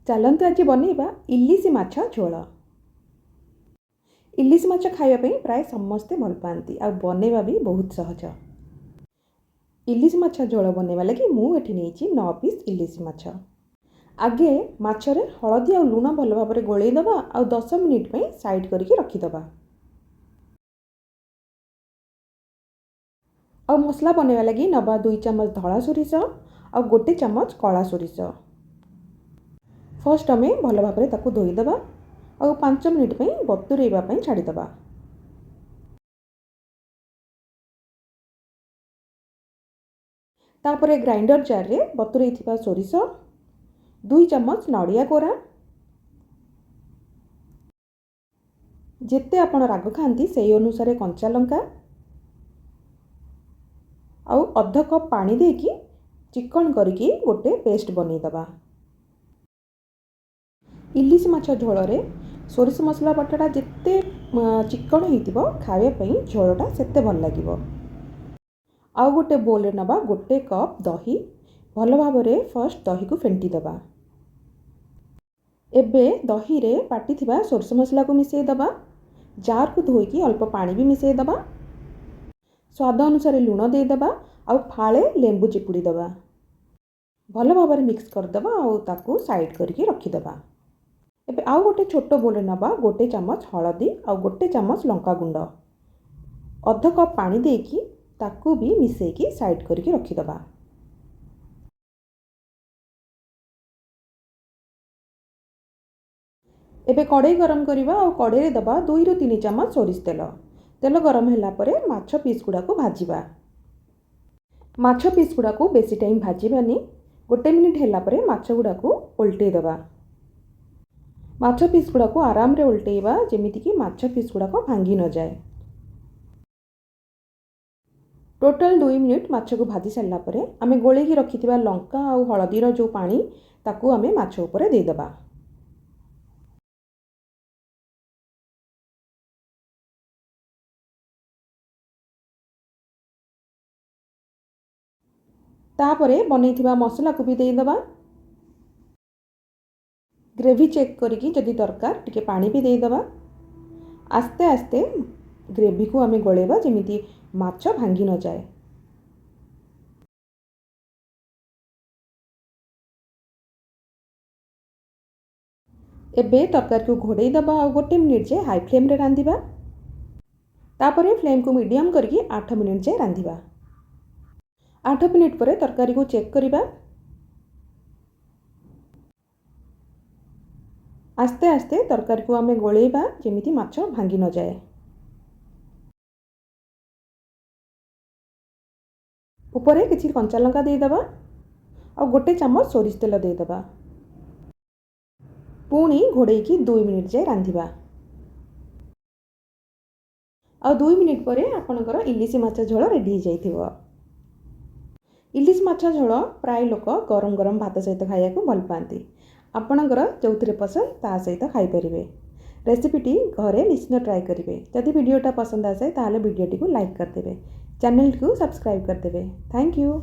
चलतु आज बनैबा इलिशी माछ झोल। इलिशी माछ खाइबा प्राय समस्ते भल पाती आ बनैबा भी बहुत सहज। इलिशी माछ झोल बनैबा लगी मु एठी नेइछि 9 पीस इलिशी माछ। आगे माछरे हळदी आ लुण भल भाबरे गोळेई दबा आ 10 मिनिट पई साइड करके रखी दबा। आ मसला बनैबा लगी नबा 2 चम्मच धळा सोरिष आ 1 चम्मच कला सोरिष। फर्स्ट आमे भल भाबरे ताकू धोई दबा और 5 मिनिट पई बतुरेबा पई छाडी दबा। तापरे ग्राइंडर जार रे बतुरेई थिबा सोरिष, 2 चम्मच नडिया कोरा, जेते आपण राग खांती सेई अनुसार कंचा लंका और अध कप पानी देकी चिकन करके गोटे पेस्ट बनै दबा। इलिशी माछ झोल रे सोरिष मसला बटाटा जिते चिकन होइतिबो खाइबा पई झोलटा सेते भल लागिबो। आउ गोटे बोल रे नबा 1 कप दही भल भाबरे फर्स्ट दही को फेंटी दबा। एबे दही रे पाटी थिबा सोरिष मसला को मिसई दबा। जार को धोईकी अल्प पानी भी मिसई दबा। स्वाद अनुसार लुण दे दबा आउ फाळे लेंबू चिपुड़ी दबा। भल भाबरे मिक्स कर दबा आउ ताकू साइड करके रखी दबा। एबे आउ गोटे छोट बोल नबा 1 चम्मच हळदी आउ 1 चम्मच लंका गुंड, अध कप पानी देकी ताकू भी मिसेकी साइड करके रखी दबा। एबे कड़ाई गरम करबा आउ कड़ाई रे दबा 2 रु 3 चम्मच सोरिष तेल। तेल गरम होला परे माछ पीस गुडा को भाजीबा। माछ पीस गुडा को बेसी टाइम भाजीबानी। 1 मिनिट होला परे माछ गुडा को उल्टे दबा। माछ पीस गुडा को आराम रे उल्टेबा जेमिति कि माछ पीस गुडा को भांगी न जाए। टोटल 2 मिनिट माछ को भाजी सारला परे आमे गोळे की रखिथिबा लंका आउ हळदी रो जो पानी ताकू आमे माछ ऊपर दे दबा। तापरे बनैथिबा मसला को भी दे दबा। ग्रेवी चेक करिकी जदि दरकार टिके पानी भी दे दबा। आस्ते आस्ते ग्रेवी को आमे गोळेबा जेमिति माछ भांगी न जाए। एबे तरकारी को घोड़े दबा और 1 मिनिट जे हाई फ्लेम रे रांधिबा। तापरे फ्लेम को मीडियम करके 8 मिनिट जे रांधिबा। 8 मिनिट परे तरकारी को चेक करिबा। आस्ते आस्ते तरकारी को आमे गोळेबा जेमिति माछ भांगी न जाए। ऊपर किछि कंचा लंका दे दबा और 1 चम्मच सोरिष तेल दे दबा। पुणी घोड़े की 2 मिनिट जाए रांधिबा। और 2 मिनिट परे आपनकर इलिशी माछ झोल रेडी हो जाइथिबो। इलिशी माछ झोल प्राय लोक गरम गरम भात सहित खाइया को भल पाती। आपणकर जोथिरे पसंद ता सहित खाई परिबे। रेसिपीटी घरे निश्चित ट्राई करेंगे। जदि वीडियोटा पसंद आसे ताहले वीडियोटी को लाइक कर देबे। चैनल को सब्सक्राइब कर देबे। Thank you.